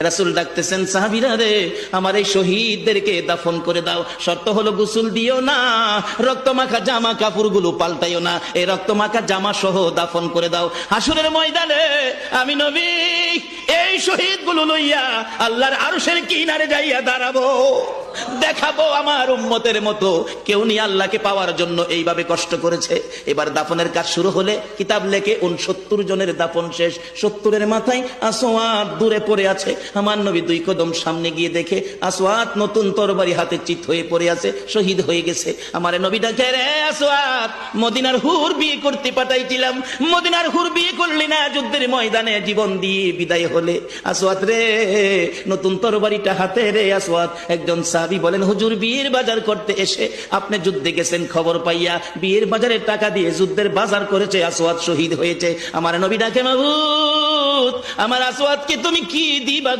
রাসূল ডাকতেছেন, সাহাবীরা রে, আমার এই শহীদদেরকে দাফন করে দাও। শর্ত হলো গোসল দিও না, রক্তমাখা জামা কাপড়গুলো পাল্টাইও না, এই রক্তমাখা জামা সহ দাফন করে দাও। হাসরের ময়দানে আমি নবী এই শহীদগুলো লইয়া আল্লাহর আরশের কিনারে যাইয়া দাঁড়াবো, দেখাবো আমার উম্মতের মতো কেউ নিয়ে আল্লাহকে পাওয়ার জন্য এইভাবে কষ্ট করেছে। এবার দাফনের কাজ শুরু হলে কিতাব লেখে 69 জনের দাফন শেষ। 70-এর মাথায় আসওয়াদ দূরে পড়ে আছে। আমার নবী 2 কদম সামনে গিয়ে দেখে আসওয়াদ নতুন তরবারি হাতে চিত হয়ে পড়ে আছে, শহীদ হয়ে গেছে। আমার নবী ডাকে, রে আসওয়াদ, মদিনার হুর বিয়ে করতে পাঠাইছিলাম, মদিনার হুর বিয়ে করলি না, যুদ্ধের ময়দানে জীবন দিয়ে বিদায় হলে। আসওয়াদ রে, নতুন তরবারিটা হাতে রে। আসওয়াদ একজন সাহাবী বলেন, হুজুর বিয়ের বাজার করতে এসে আপনি যুদ্ধে গেছেন, খবর পাইয়া বিয়ের বাজারের টাকা দিয়ে যুদ্ধের বাজার করেছে, আসওয়াদ শহীদ হয়েছে। আমার নবী ডাকে, মাবুদ আমার আসওয়াদকে তুমি কি দিবা?